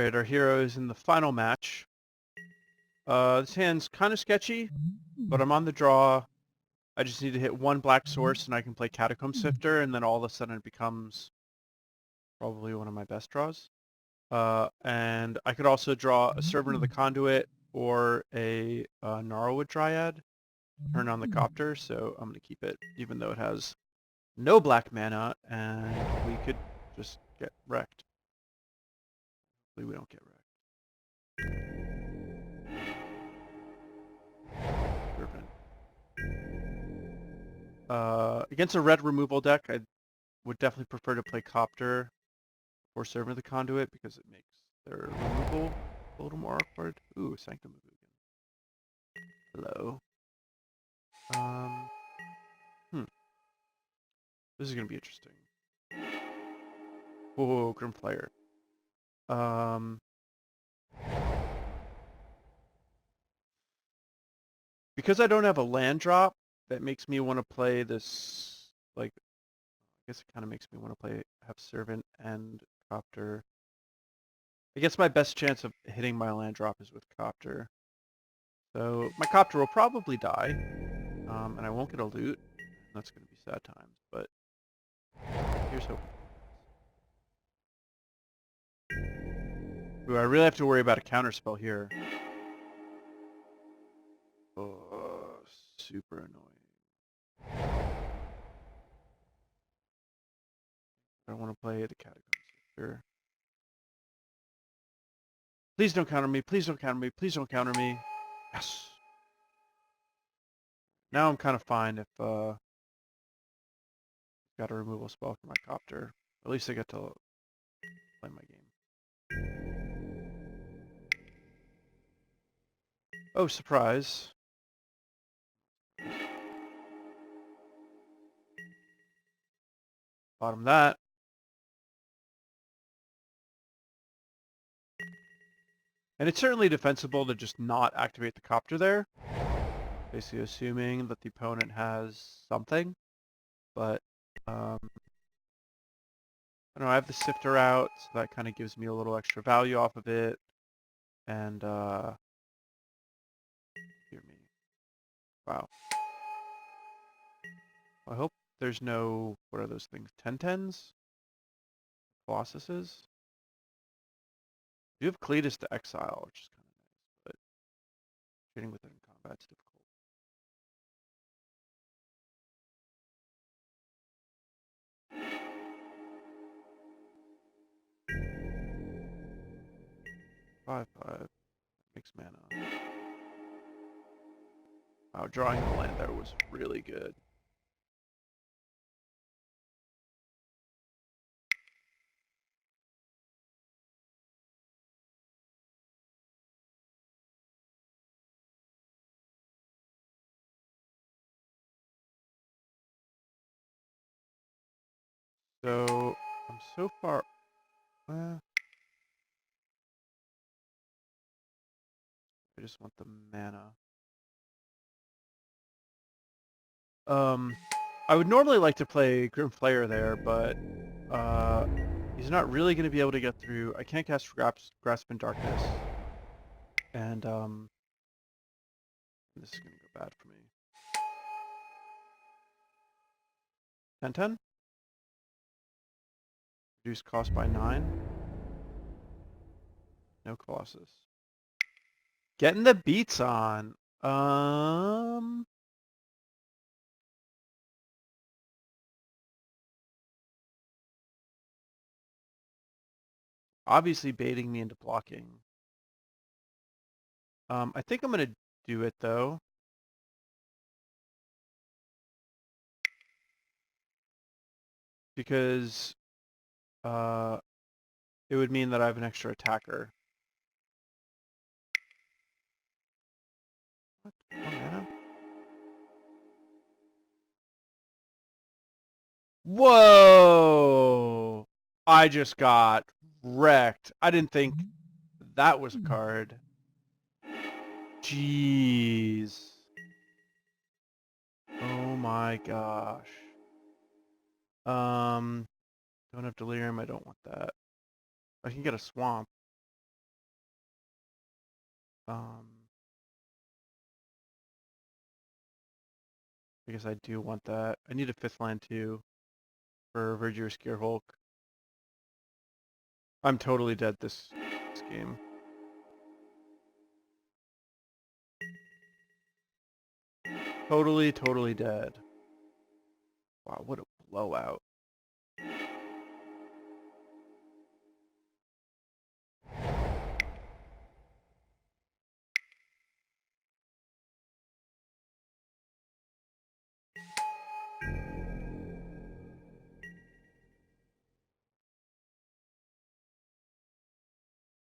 Alright, our hero is in the final match. This hand's kind of sketchy, but I'm on the draw. I just need to hit one black source and I can play Catacomb Sifter, and then all of a sudden it becomes probably one of my best draws. And I could also draw a Servant of the Conduit or a Gnarlwood Dryad, turn on the Copter, so I'm going to keep it even though it has no black mana, and we could just get wrecked. Hopefully we don't get wrecked. Against a red removal deck, I would definitely prefer to play Copter or Servant of the Conduit because it makes their removal a little more awkward. Ooh, Sanctum of Ugin. Hello. This is gonna be interesting. Whoa, Grim Flayer. Because I don't have a land drop, that makes me want to play this, like, I guess it kind of makes me want to have Servant and Copter. I guess my best chance of hitting my land drop is with Copter. So my Copter will probably die, and I won't get a loot. That's going to be sad times, but here's hoping. Ooh, I really have to worry about a counterspell here. Oh, super annoying. I don't want to play the Catacomb Sifter. Please don't counter me. Please don't counter me. Please don't counter me. Yes. Now I'm kind of fine if got a removal spell for my Copter. At least I get to play my game. Oh, surprise. Bottom that. And it's certainly defensible to just not activate the Copter there. Basically assuming that the opponent has something. But, I don't know, I have the Sifter out, so that kind of gives me a little extra value off of it. And, hear me. Wow. I hope there's no, what are those things, 10/10s? Colossuses? You have Kalitas to exile, which is kind of nice, but trading with it in combat's difficult. Five makes mana. Wow, drawing the land there was really good. So I'm so far. I just want the mana. I would normally like to play Grim Flayer there, but he's not really going to be able to get through. I can't cast Grasp in Darkness, and this is going to go bad for me. 10/10. Reduce cost by 9. No Colossus. Getting the beats on. Obviously baiting me into blocking. I think I'm gonna do it though. Because it would mean that I have an extra attacker. What? One mana? Whoa! I just got wrecked. I didn't think that was a card. Jeez. Oh my gosh. Don't have Delirium. I don't want that. I can get a Swamp. I guess I do want that. I need a 5th land too for Verdurous Gearhulk. I'm totally dead this game. Totally dead. Wow, what a blowout.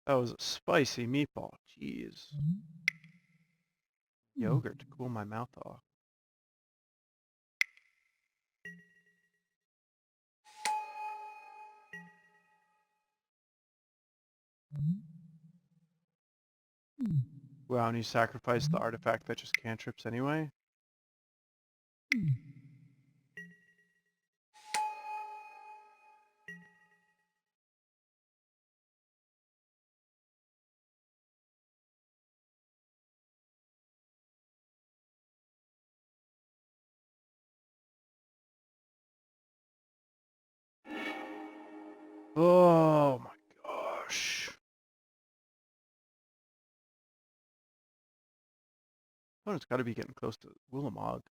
That was a spicy meatball. Jeez. Yogurt to cool my mouth off. Wow, and you sacrificed the artifact that just cantrips anyway? Oh my gosh. Oh, it's got to be getting close to Willamog.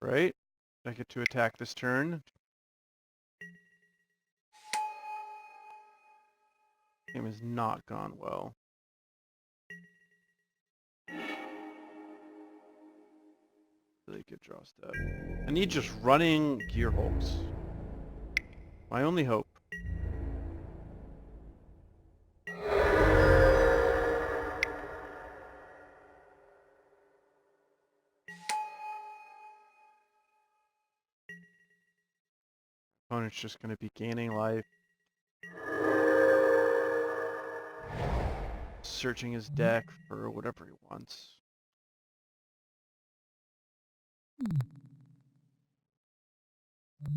Right? I get to attack this turn. Game has not gone well. Really good draw step. I need just running Gearhulks. My only hope. Opponent's just going to be gaining life. Searching his deck for whatever he wants.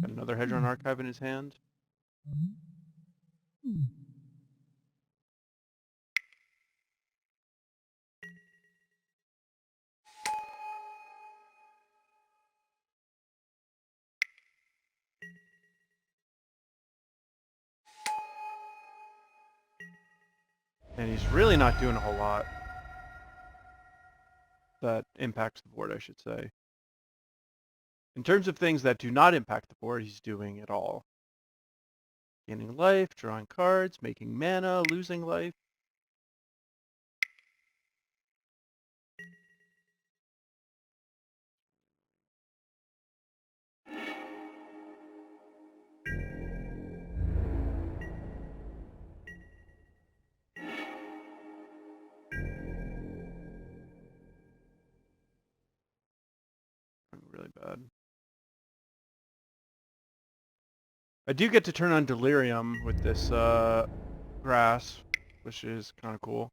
Got another Hedron Archive in his hand. And he's really not doing a whole lot that impacts the board, I should say. In terms of things that do not impact the board, he's doing it all. Gaining life, drawing cards, making mana, losing life. Really bad. I do get to turn on Delirium with this grass, which is kind of cool.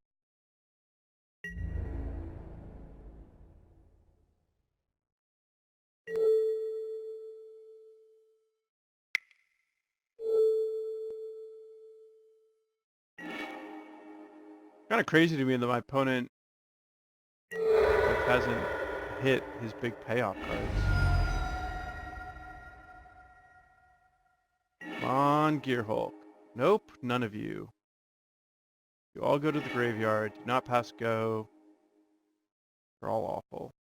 Kind of crazy to me that my opponent hasn't hit his big payoff cards. Come on, Gearhulk. Nope, none of you. You all go to the graveyard. Do not pass go. They're all awful.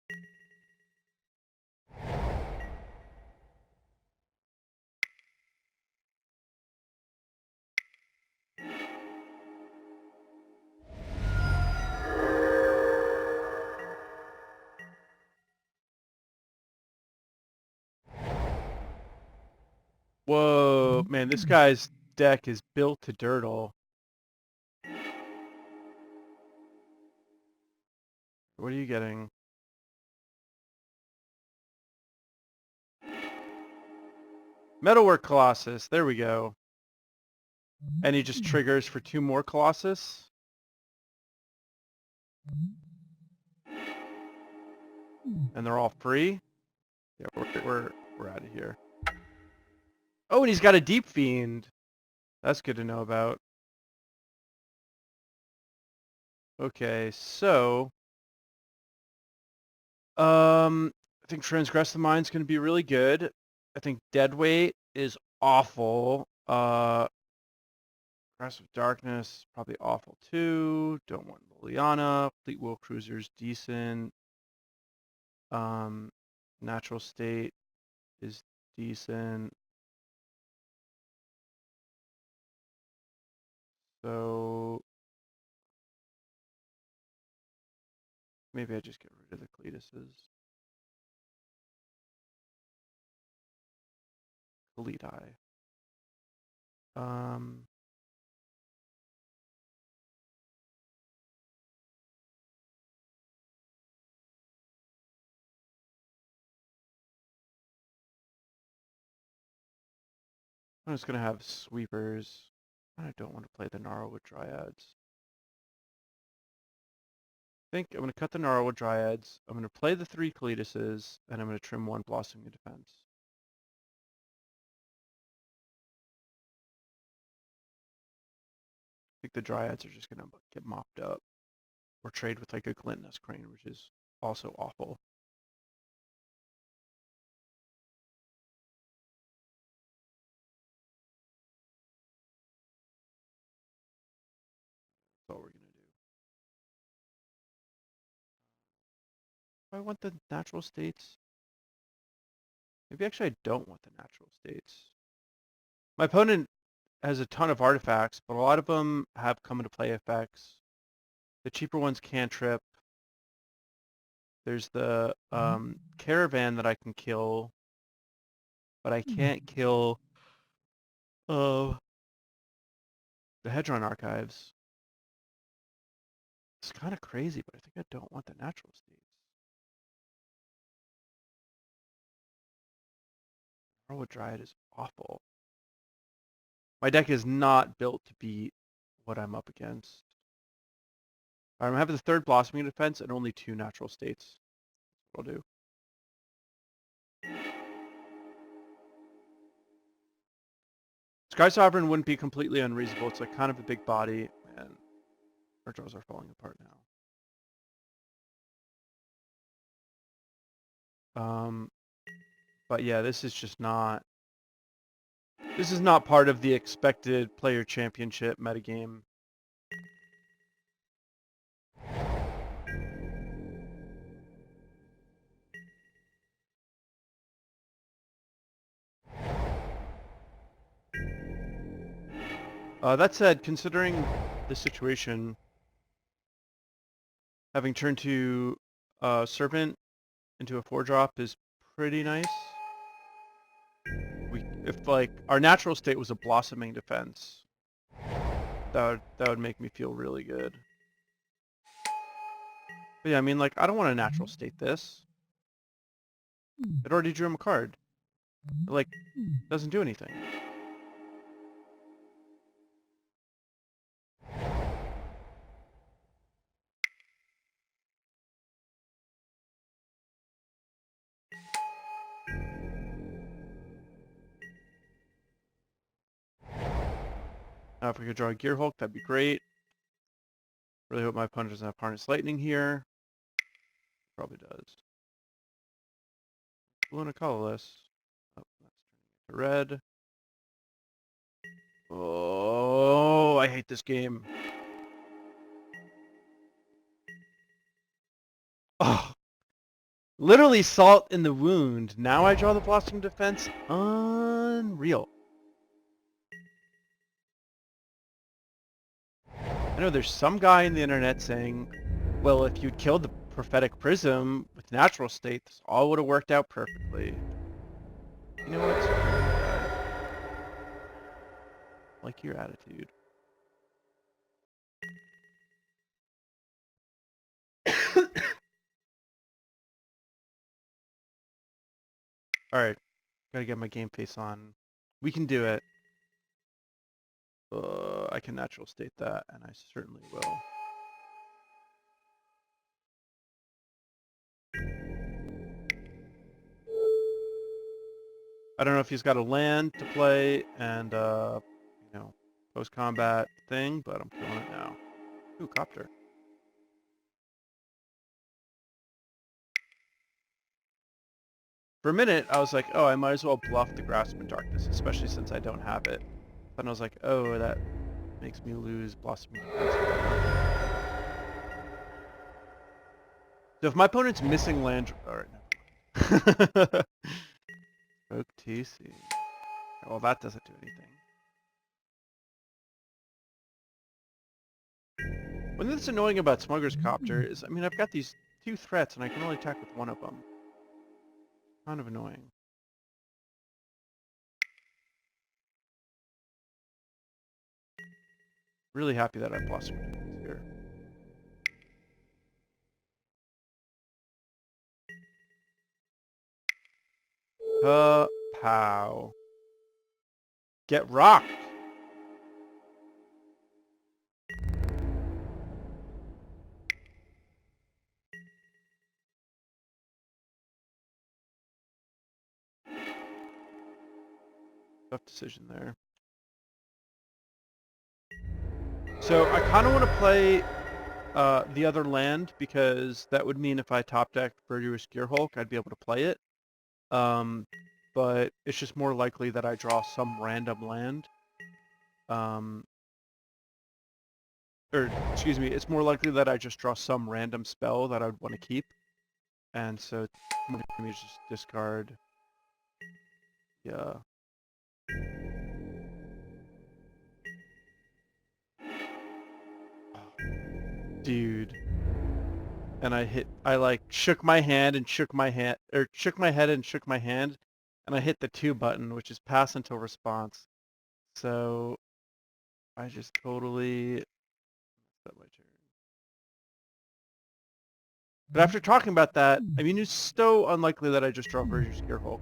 Whoa, man, this guy's deck is built to dirtle. What are you getting? Metalwork Colossus, there we go. And he just triggers for 2 more Colossus? And they're all free? Yeah, we're out of here. Oh, and he's got a Deep Fiend. That's good to know about. Okay, so I think Transgress the Mind's gonna be really good. I think Deadweight is awful. Grasp of Darkness, probably awful too. Don't want Liliana. Fleetwheel Cruiser's decent. Natural State is decent. So maybe I just get rid of the Kalitases. Kaliti. I'm just gonna have sweepers. I don't want to play the Gnarlwood Dryads. I think I'm gonna cut the Gnarlwood Dryads. I'm gonna play the 3 Kalitases, and I'm gonna trim 1 Blossoming Defense. I think the Dryads are just gonna get mopped up. Or trade with like a Glintless Crane, which is also awful. That's all we're gonna do. Do I want the natural states? Maybe actually I don't want the natural states. My opponent has a ton of artifacts, but a lot of them have come into play effects. The cheaper ones cantrip. There's the caravan that I can kill, but I can't kill the Hedron archives. It's kind of crazy, but I think I don't want the natural states. Gnarlwood Dryad is awful. My deck is not built to beat what I'm up against. I'm having the 3rd Blossoming Defense and only 2 natural states. I'll do. Skysovereign wouldn't be completely unreasonable. It's like kind of a big body, and our draws are falling apart now. But yeah, this is just not. This is not part of the expected player championship metagame. That said, considering the situation, having turned to Serpent into a 4-drop is pretty nice. If like our natural state was a Blossoming Defense, that would make me feel really good. But yeah, I mean, like, I don't want to natural state this. It already drew him a card. It, like, doesn't do anything. Now if we could draw a Gearhulk, that'd be great. Really hope my opponent doesn't have Harness Lightning here. Probably does. Blue and a colorless. Oh, that's turning into red. Oh, I hate this game. Oh, literally salt in the wound. Now I draw the Blossom Defense. Unreal. I know there's some guy in the internet saying, well, if you'd killed the Prophetic Prism with natural state, this all would have worked out perfectly. You know what? Like your attitude. Alright. Gotta get my game face on. We can do it. I can natural state that, and I certainly will. I don't know if he's got a land to play and, you know, post-combat thing, but I'm killing it now. Ooh, Copter. For a minute, I was like, oh, I might as well bluff the Grasp in Darkness, especially since I don't have it. Then I was like, oh, that makes me lose Blossoming Defense. So if my opponent's missing land... Alright, never mind. Spoke TC. Well, that doesn't do anything. One thing that's annoying about Smuggler's Copter is, I mean, I've got these 2 threats, and I can only attack with one of them. Kind of annoying. Really happy that I Blossom Defense here. Pow. Get rocked! Tough decision there. So I kind of want to play the other land because that would mean if I top deck Verdurous Gearhulk, I'd be able to play it. But it's just more likely that I draw some random land. Or, excuse me, it's more likely that I just draw some random spell that I would want to keep. And so, let me just discard. Yeah. Dude. And I like shook my hand and shook my hand, or shook my head and shook my hand, and I hit the 2 button, which is pass until response. So, I just totally messed up my turn. But after talking about that, I mean, it's so unlikely that I just draw Verdurous Gearhulk.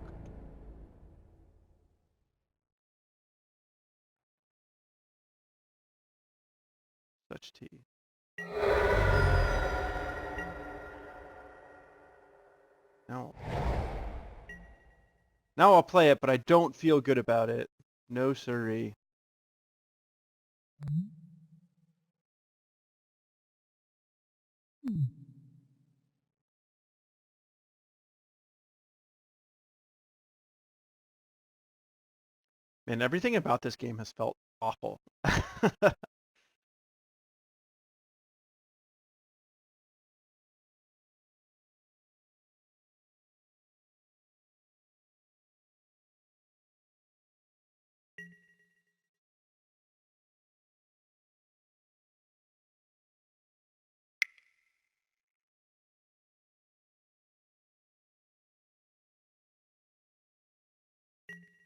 Such tea. Now I'll play it, but I don't feel good about it. No siree. Man, everything about this game has felt awful.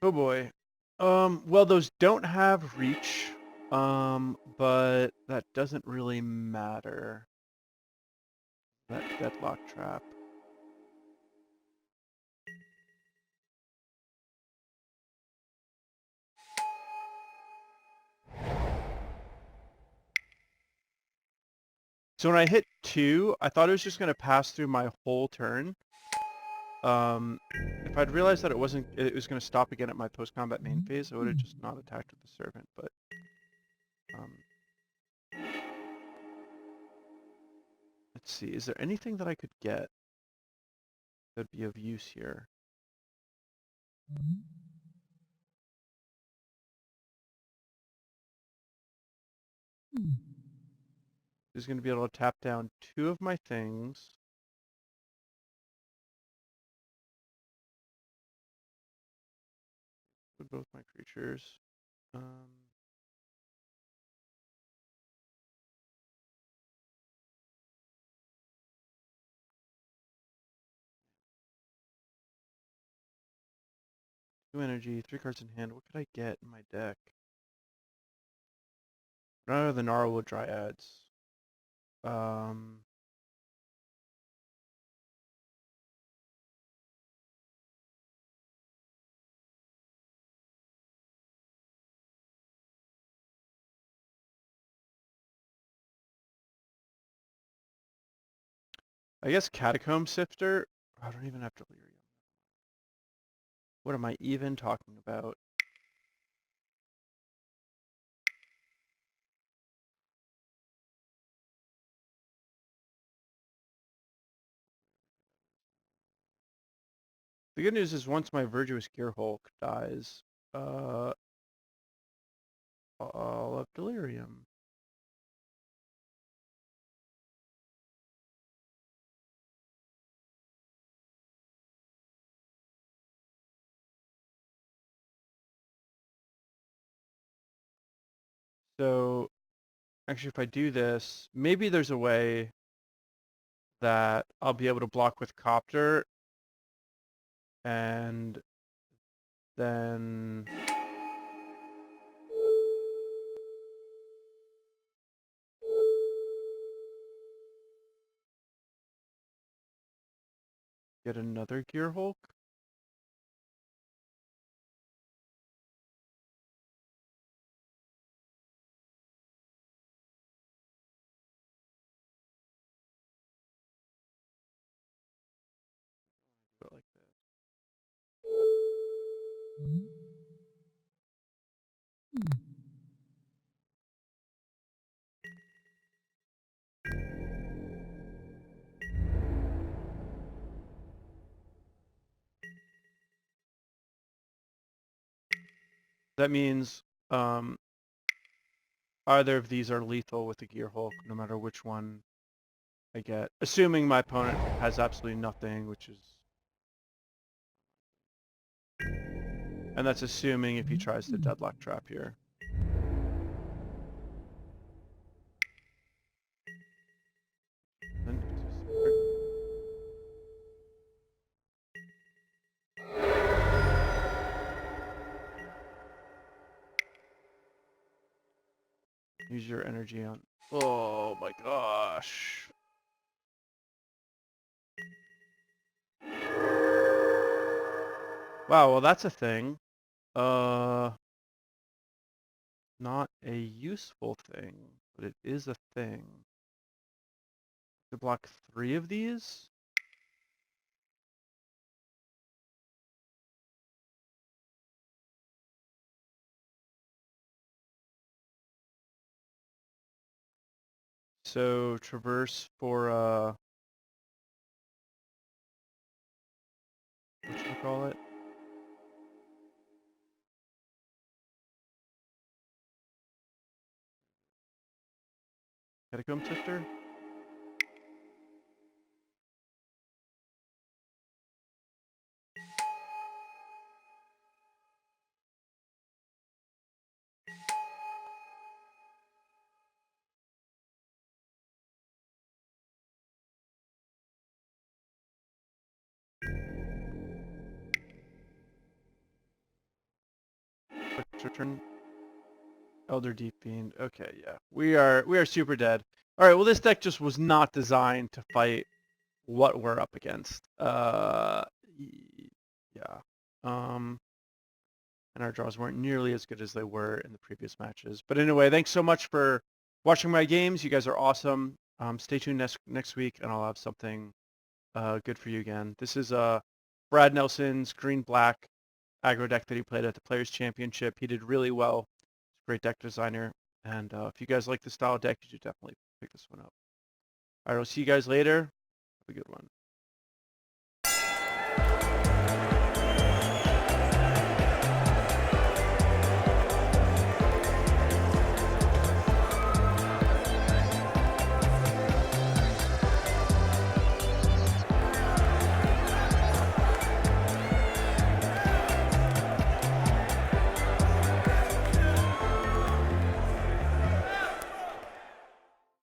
Oh boy. Well, those don't have reach, but that doesn't really matter. That deadlock trap. So when I hit 2, I thought it was just going to pass through my whole turn. If I'd realized that it was going to stop again at my post-combat main phase, I would have just not attacked with the Servant, but... let's see, is there anything that I could get that'd be of use here? Is going to be able to tap down 2 of my things. With both my creatures. 2 energy, 3 cards in hand. What could I get in my deck? None of the Gnarlwood Dryads. I guess Catacomb Sifter. I don't even have Delirium. What am I even talking about? The good news is once my Verdurous Gearhulk dies, I'll have Delirium. So, actually, if I do this, maybe there's a way that I'll be able to block with Copter, and then get another Gearhulk. Do it like this. That means either of these are lethal with the Gearhulk, no matter which one I get. Assuming my opponent has absolutely nothing, which is... And that's assuming if he tries to deadlock trap here. Then use your energy on... Oh my gosh. Wow, well that's a thing. Not a useful thing, but it is a thing. To block 3 of these? So traverse for whatchamacallit? Catacomb Sifter? Return Elder Deep Fiend. Okay, yeah. We are super dead. Alright, well this deck just was not designed to fight what we're up against. Yeah. And our draws weren't nearly as good as they were in the previous matches. But anyway, thanks so much for watching my games. You guys are awesome. Stay tuned next week, and I'll have something good for you again. This is Brad Nelson's green-black aggro deck that he played at the Players Championship. He did really well. Great deck designer. And if you guys like the style deck, you should definitely pick this one up. All right, I'll see you guys later. Have a good one.